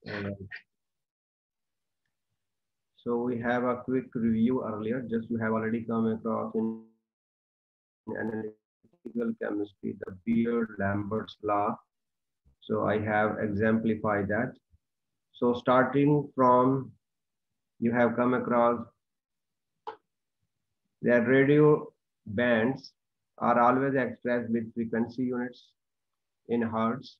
Uh, so we have a quick review earlier. Just you have already come across in analytical chemistry the Beer-Lambert's law. So I have exemplified that. So starting from, you have come across that radio bands are always expressed with frequency units in hertz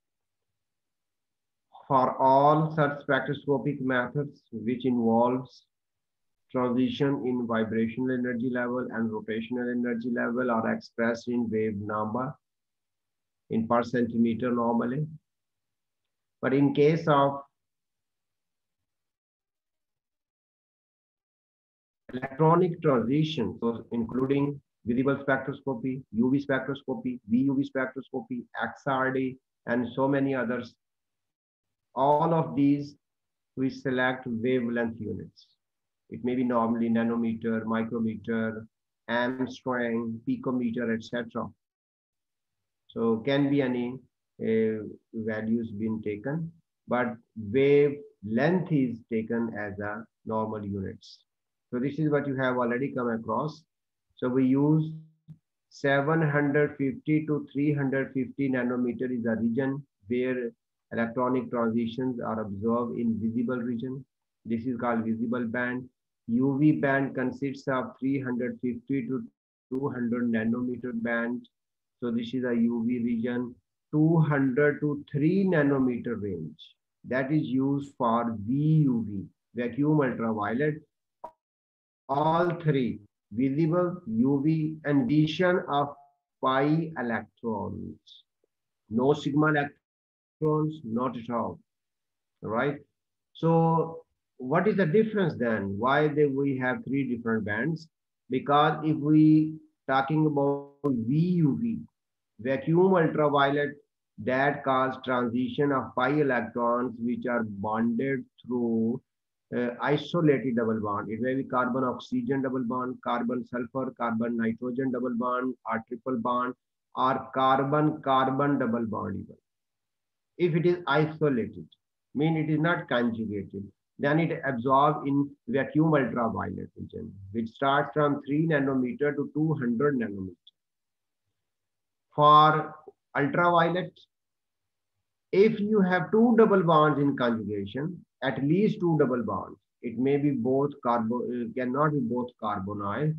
for all such spectroscopic methods which involves transition in vibrational energy level and rotational energy level are expressed in wave number in per centimeter normally. But in case of electronic transition, so including visible spectroscopy, UV spectroscopy, VUV spectroscopy, XRD, and so many others, all of these we select wavelength units. It may be normally nanometer, micrometer, Armstrong, picometer, etc. So can be any values being taken, but wavelength is taken as a normal units. So this is what you have already come across. So we use 750 to 350 nanometer is a region where electronic transitions are observed in visible region. This is called visible band. UV band consists of 350 to 200 nanometer band. So this is a UV region, 200 to 3 nanometer range. That is used for VUV, vacuum ultraviolet. All three, visible, UV, and addition of pi electrons. No sigma electrons, not at all. Right? So what is the difference then? Why we have three different bands? Because if we talking about VUV, vacuum ultraviolet, that cause transition of pi electrons which are bonded through isolated double bond. It may be carbon oxygen double bond, carbon sulfur, carbon nitrogen double bond, or triple bond, or carbon carbon double bond even. If it is isolated, mean it is not conjugated, then it absorbs in vacuum ultraviolet region, which starts from 3 nanometer to 200 nanometer. For ultraviolet, if you have two double bonds in conjugation, at least two double bonds, it may be both cannot be both carbonyl.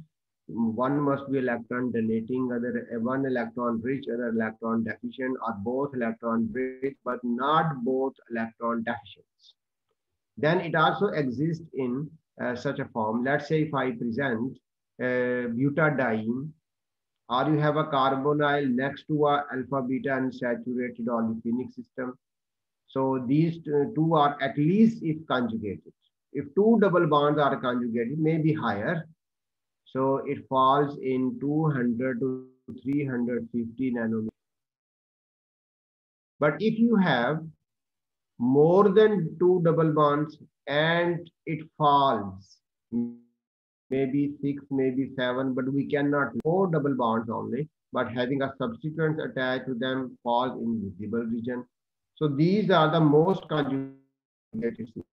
One must be electron donating, other one electron rich, other electron deficient, or both electron rich, but not both electron deficient. Then it also exists in such a form. Let's say if I present butadiene, or you have a carbonyl next to a alpha beta unsaturated olefinic system. So these two are at least if conjugated. If two double bonds are conjugated, maybe higher. So it falls in 200 to 350 nanometers. But if you have more than two double bonds and it falls, maybe 6, maybe 7, but we cannot four double bonds only, but having a subsequent attached to them falls in visible region. So these are the most conjugated systems.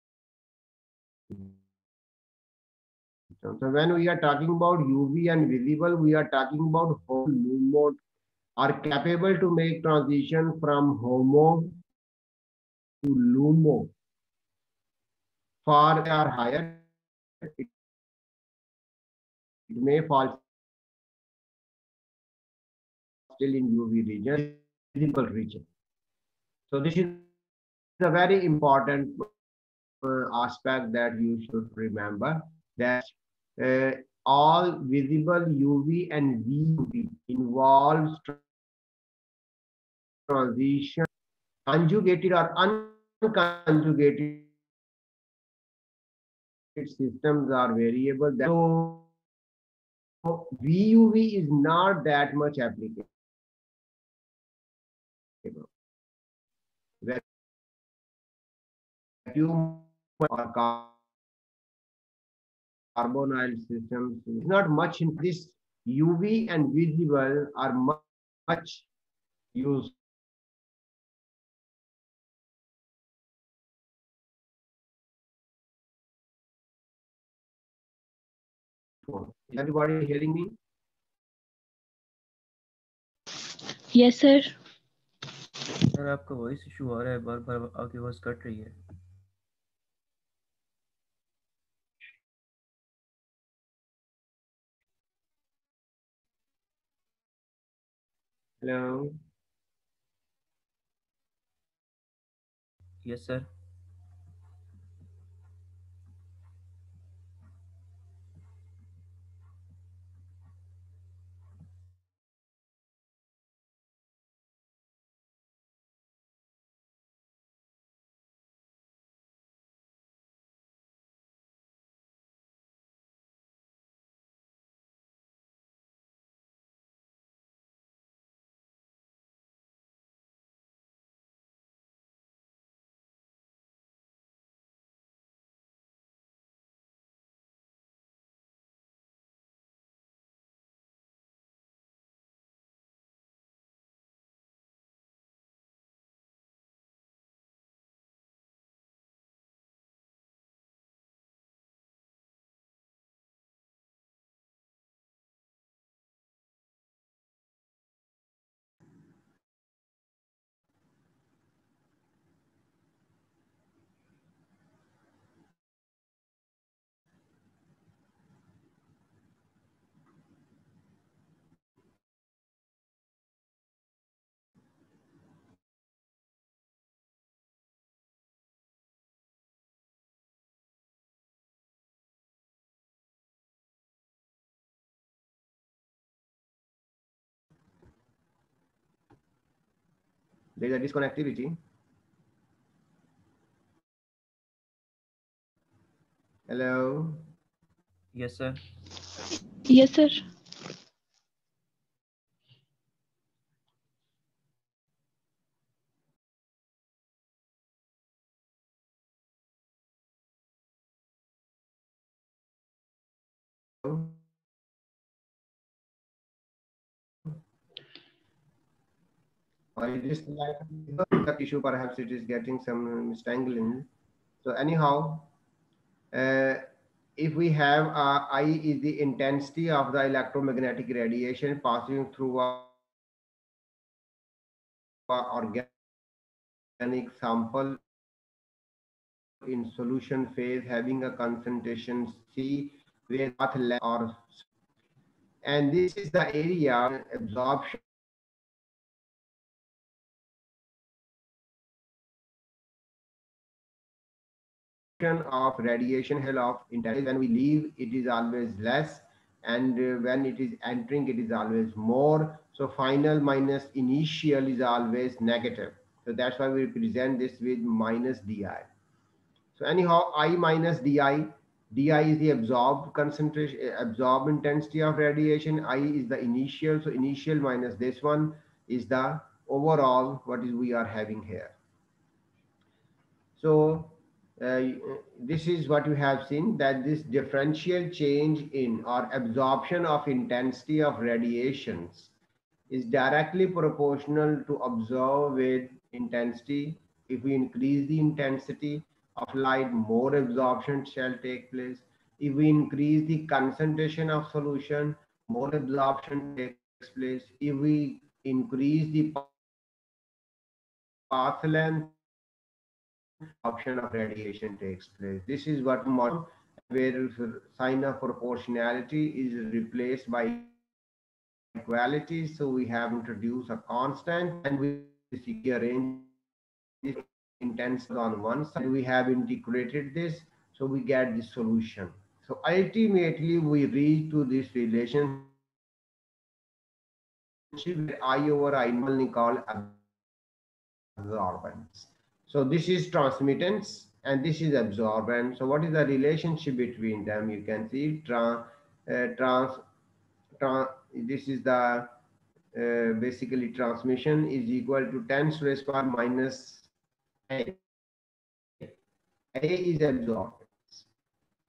So when we are talking about UV and visible, we are talking about HOMO are capable to make transition from HOMO to LUMO. Far they are higher, it may fall still in UV region, visible region. So this is a very important aspect that you should remember, that all visible UV and VUV involves transition, conjugated or unconjugated systems are variable. So VUV is not that much applicable. Vacuum or carbonyl systems is not much in this. UV and visible are much useful. phone. Is everybody hearing me? Yes, sir. Sir आपका voice issue आ रहा है, बार बार आपकी आवाज़ cut रही है। Hello. Yes sir. There is a disconnectivity. Hello. Yes sir. Yes, sir. Or it is like the issue, perhaps it is getting some strangling. So anyhow, uh, if we have I is the intensity of the electromagnetic radiation passing through a organic sample in solution phase having a concentration C where the path length or and this is the area absorption of radiation hell of intensity. When we leave, it is always less, and when it is entering, it is always more. So final minus initial is always negative. So that's why we represent this with minus di. So anyhow, I minus di. Di is the absorbed concentration, absorbed intensity of radiation. I is the initial. So initial minus this one is the overall what is we are having here. So this is what you have seen, that this differential change in or absorption of intensity of radiations is directly proportional to observe with intensity. If we increase the intensity of light, more absorption shall take place. If we increase the concentration of solution, more absorption takes place. If we increase the path length, more absorption of radiation takes place. This is what modern where sign of proportionality is replaced by equality. So we have introduced a constant and we rearrange it intensity on one side and we have integrated this, so we get the solution. So ultimately we reach to this relationship where I over I normally call absorbance. So this is transmittance and this is absorbance. So what is the relationship between them? You can see this is the basically transmission is equal to 10 raised power minus A. A is absorbance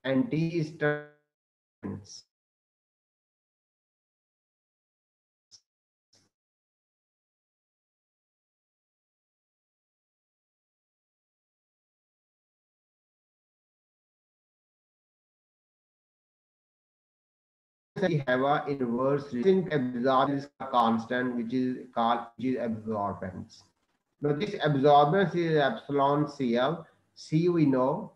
and T is transmittance. we have a inverse absorbance is constant, which is absorbance. Now this absorbance is epsilon CL. C we know,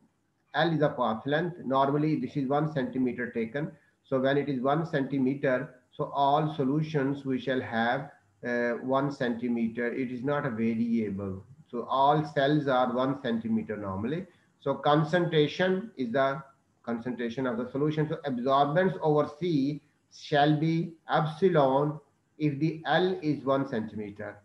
L is the path length. Normally this is 1 centimeter taken. So when it is 1 centimeter, so all solutions we shall have 1 centimeter. It is not a variable. So all cells are 1 centimeter normally. So concentration is the concentration of the solution. So absorbance over C shall be epsilon if the L is 1 centimeter.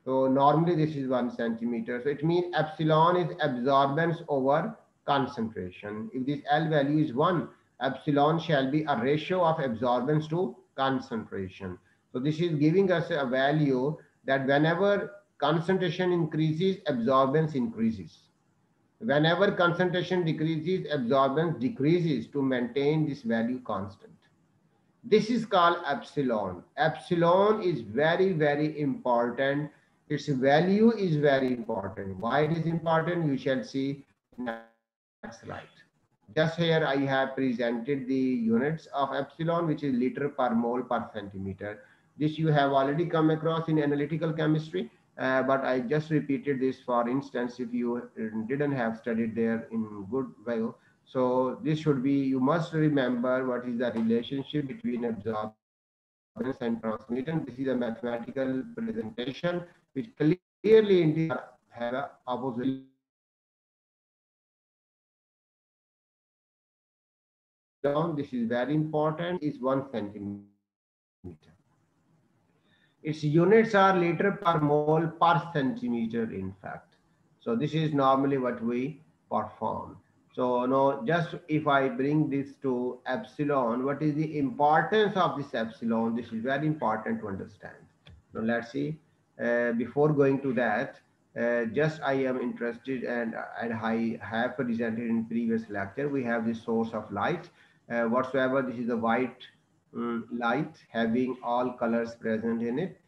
So normally this is 1 centimeter. So it means epsilon is absorbance over concentration. If this L value is 1, epsilon shall be a ratio of absorbance to concentration. So this is giving us a value that whenever concentration increases, absorbance increases. Whenever concentration decreases, absorbance decreases to maintain this value constant. This is called epsilon. Epsilon is very, very important. Its value is very important. Why it is important? You shall see in the next slide. Just here I have presented the units of epsilon, which is liter per mole per centimeter. This you have already come across in analytical chemistry, but I just repeated this for instance if you didn't have studied there in good way. So this should be, you must remember what is the relationship between absorbance and transmission. This is a mathematical presentation which clearly indicates have a opposite. This is very important, is 1 centimeter. Its units are liter per mole per centimeter in fact. So this is normally what we perform. So now just if I bring this to epsilon, what is the importance of this epsilon? This is very important to understand. Now let's see, before going to that, just I am interested and I have presented in previous lecture, we have the source of light. Whatsoever, this is a white light having all colors present in it,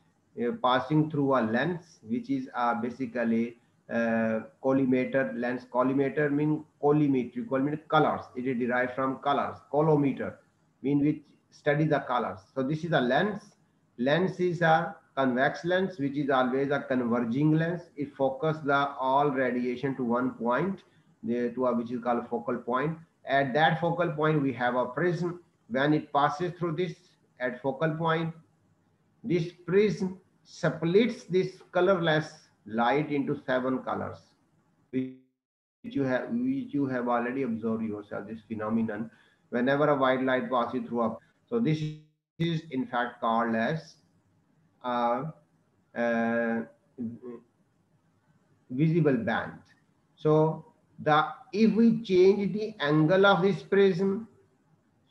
passing through a lens, which is basically collimator lens. Collimator mean collimetry. Collimator colors. It is derived from colors. Collimeter mean which study the colors. So this is a lens. Lens is a convex lens, which is always a converging lens. It focuses the all radiation to one point, which is called focal point. At that focal point, we have a prism. When it passes through this at focal point, this prism splits this colorless light into 7 colors, which you have already observed yourself. This phenomenon, whenever a white light passes through a, so this is in fact called as uh, uh, visible band. So the if we change the angle of this prism,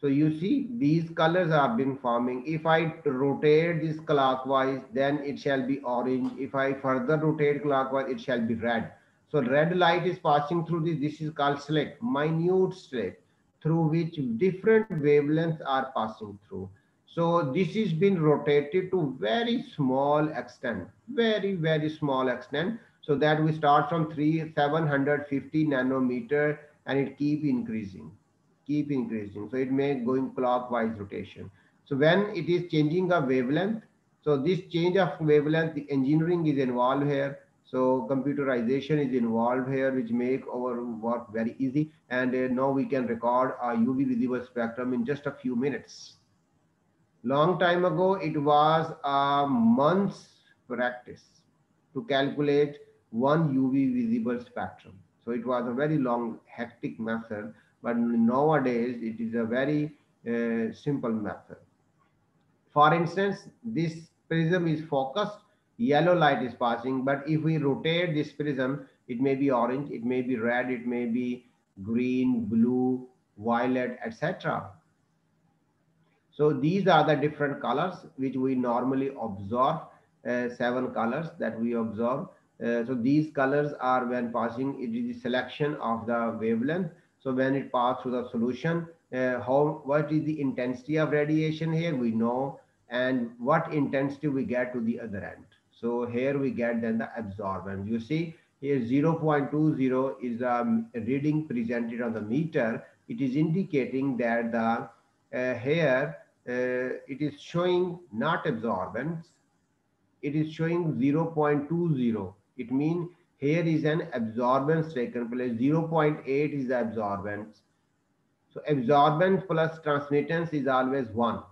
so you see these colors have been forming. If I rotate this clockwise, then it shall be orange. If I further rotate clockwise, it shall be red. So red light is passing through this. This is called slit, minute slit, through which different wavelengths are passing through. So this is been rotated to very small extent, very, very small extent. So that we start from 750 nanometer and it keep increasing. So it may going clockwise rotation. So when it is changing a wavelength, so this change of wavelength, the engineering is involved here. So computerization is involved here, which make our work very easy. And now we can record a UV visible spectrum in just a few minutes. Long time ago, it was a month's practice to calculate one UV visible spectrum. So it was a very long, hectic method, but nowadays it is a very simple method. For instance, this prism is focused, yellow light is passing, but if we rotate this prism, it may be orange, it may be red, it may be green, blue, violet, etc. So these are the different colors which we normally observe, 7 colors that we observe. So these colors are when passing, it is the selection of the wavelength. So when it passes through the solution, what is the intensity of radiation here, we know, and what intensity we get to the other end. So here we get then the absorbance. You see here 0.20 is a reading presented on the meter. It is indicating that the here it is showing not absorbance, it is showing 0.20. It means here is an absorbance taken place. 0.8 is the absorbance. So absorbance plus transmittance is always 1,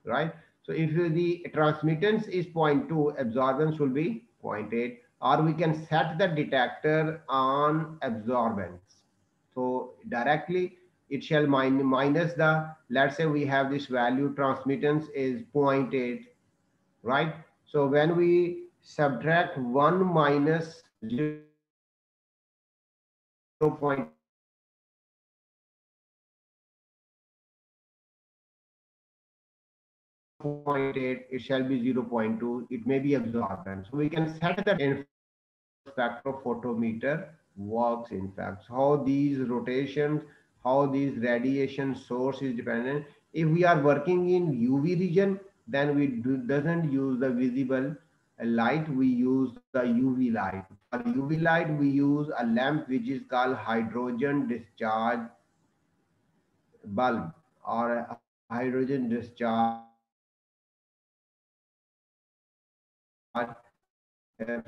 right? So if the transmittance is 0.2, absorbance will be 0.8, or we can set the detector on absorbance. So directly it shall minus the, let's say we have this value, transmittance is 0.8, right? So when we subtract 1 minus 0.8, it shall be 0.2. It may be absorbance. So we can set that in spectrophotometer works. In fact, how these rotations, how these radiation source is dependent. If we are working in UV region, then we doesn't use the visible light, we use the UV light. For UV light, we use a lamp which is called hydrogen discharge bulb or a hydrogen discharge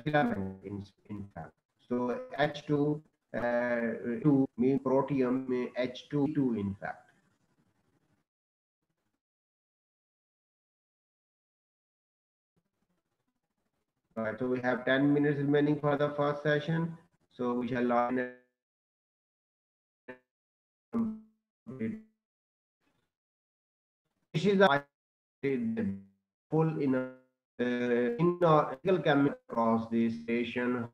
filament in fact. So H2 mean protium H2 in fact. Right, so we have 10 minutes remaining for the first session. So we shall log in. This is the full in chemical across this station.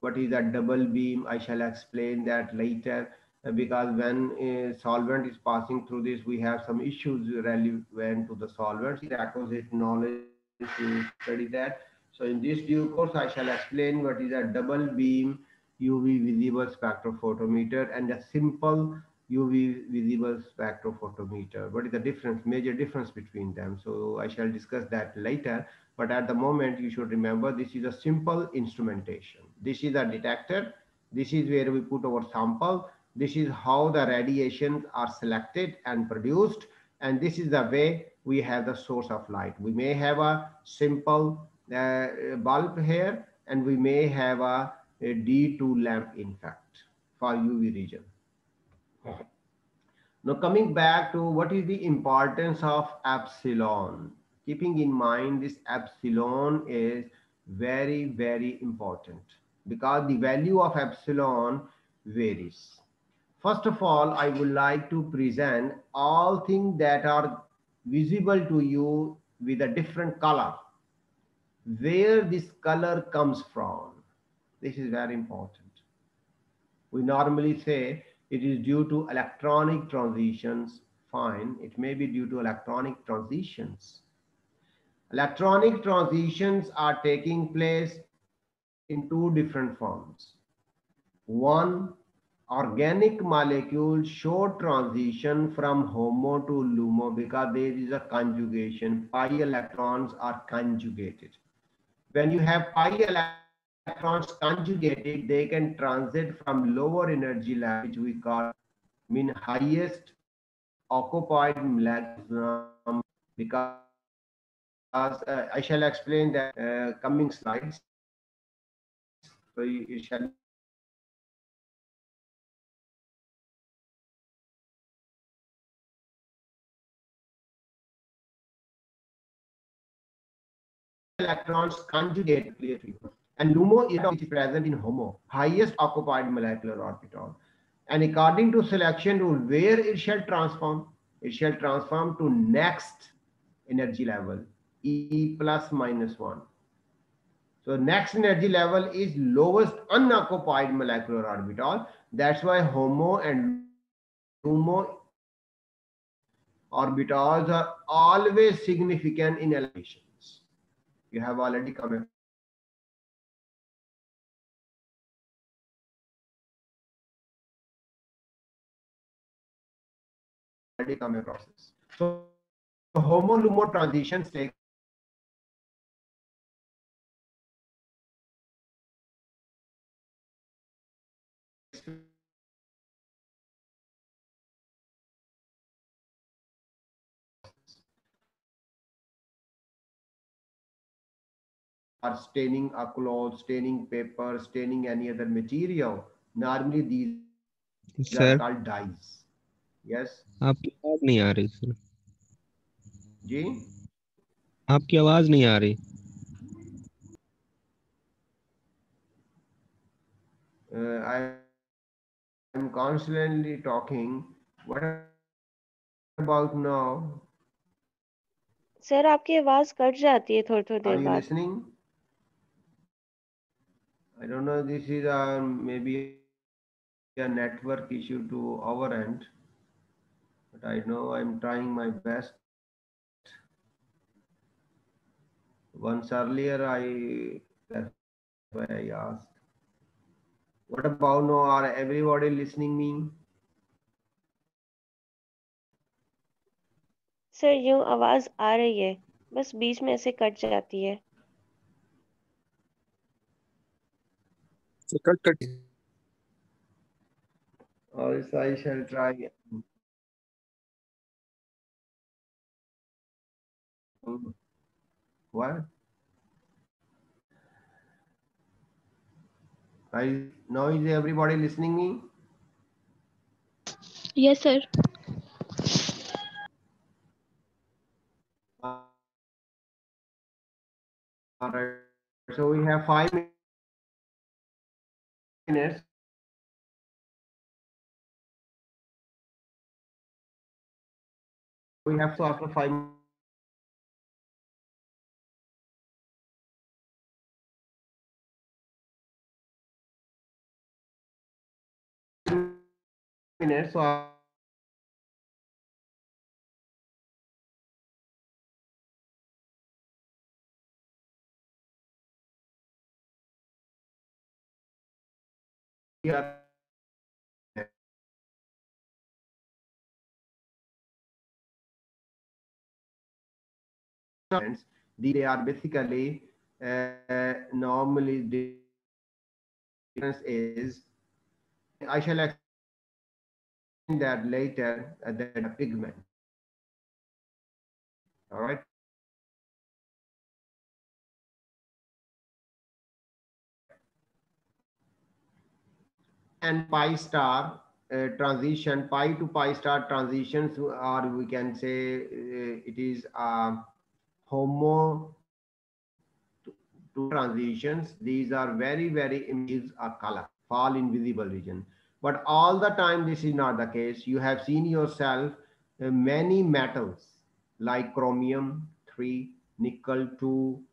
What is a double beam? I shall explain that later, because when a solvent is passing through this, we have some issues relevant to the solvents. Requisite knowledge to study that. So in this due course, I shall explain what is a double beam UV visible spectrophotometer and a simple UV visible spectrophotometer. What is the difference, major difference between them? So I shall discuss that later. But at the moment, you should remember this is a simple instrumentation. This is a detector. This is where we put our sample. This is how the radiations are selected and produced. And this is the way we have the source of light. We may have a simple bulb here, and we may have a D2 lamp, in fact, for UV region. Now coming back to what is the importance of epsilon. Keeping in mind this epsilon is very, very important because the value of epsilon varies. First of all, I would like to present all things that are visible to you with a different color. Where this color comes from. This is very important. We normally say it is due to electronic transitions. Fine, it may be due to electronic transitions. Electronic transitions are taking place in two different forms. One, organic molecules show transition from HOMO to LUMO because there is a conjugation. Pi electrons are conjugated. When you have pi electrons conjugated, they can transit from lower energy level, which we call highest occupied molecular, because I shall explain that coming slides. So you shall electrons conjugate and LUMO is present in HOMO, highest occupied molecular orbital. And according to selection rule, where it shall transform? It shall transform to next energy level, E plus minus 1. So next energy level is lowest unoccupied molecular orbital. That's why HOMO and LUMO orbitals are always significant in elevations. You have already come across this. So HOMO-LUMO transitions take staining a cloth, staining paper, staining any other material, normally these are sir called dyes. Yes, आपकी आवाज नहीं आ रही sir, जी. आपकी आवाज नहीं आ रही। I am constantly talking. What about now? Sir आपकी आवाज कट जाती है थोड़ी थोड़ी Are देर you बाद। listening? I don't know. This is maybe a network issue to our end, but I know I'm trying my best. Once earlier, that's why I asked. What about now? Are everybody listening me? Sir यूं आवाज आ रही है, बस बीच में ऐसे cut जाती है। Sir cut cut Or else I shall try. What? Now is everybody listening me? Yes, sir. All right. So we have 5 minutes. We have so after 5 minutes. So we are they are basically normally difference is I shall explain that later that pigment. All right. And pi star transition, pi to pi star transitions, or we can say it is homo to transitions. These are very images a color, fall in visible region. But all the time, this is not the case. You have seen yourself many metals like chromium 3, nickel 2,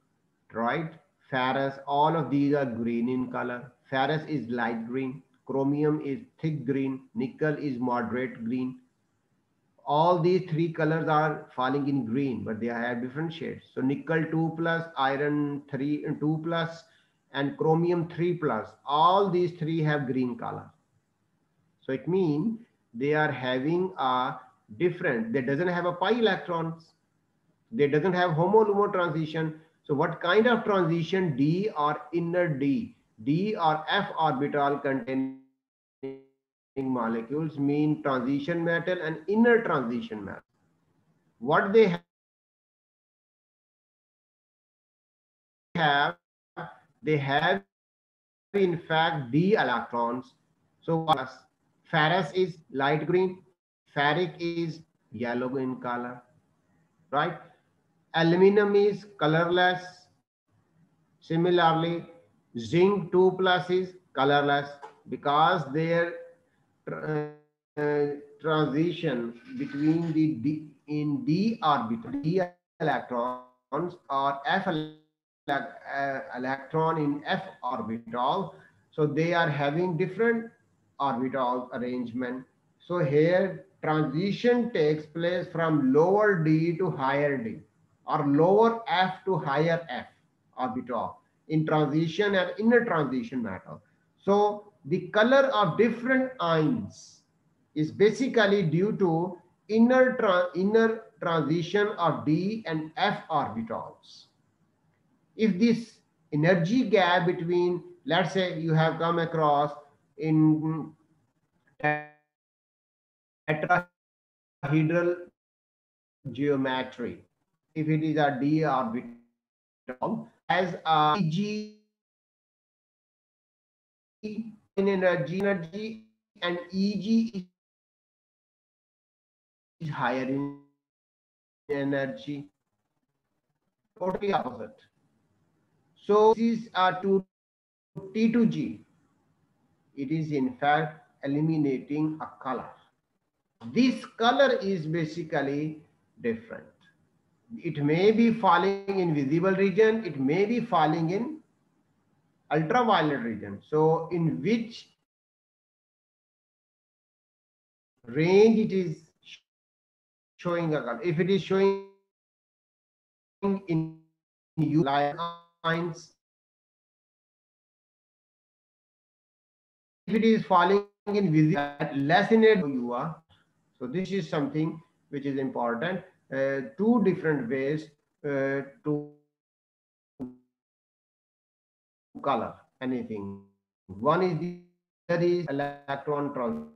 right? Ferrous, all of these are green in color. Ferrous is light green, chromium is thick green, nickel is moderate green. All these three colors are falling in green, but they have different shades. So nickel 2 plus, iron 3 and 2 plus, and chromium 3 plus, all these three have green color. So it means they are having a different, they doesn't have a pi electrons, they doesn't have homo-lumo transition. So what kind of transition? D or inner D, D or F orbital containing molecules mean transition metal and inner transition metal. What they have, they have in fact D electrons. So ferrous is light green, ferric is yellow in color, right? Aluminum is colorless. Similarly, zinc 2 plus is colorless because their transition between the D orbital, D electrons or electron in F orbital. So they are having different orbital arrangement. So here transition takes place from lower D to higher D or lower F to higher F orbital in transition and inner transition matter. So the color of different ions is basically due to inner transition of D and F orbitals. If this energy gap between, let's say you have come across in tetrahedral geometry, if it is a d orbital, has a Eg in energy, and Eg is higher in energy. Totally opposite. So this is to T to G. It is in fact eliminating a color. This color is basically different. It may be falling in visible region, it may be falling in ultraviolet region. So in which range it is showing a color. If it is showing in UV lines, if it is falling in visible, less in a UV. So this is something which is important. Two different ways to color anything. One is there is electron transition.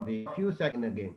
A few seconds again.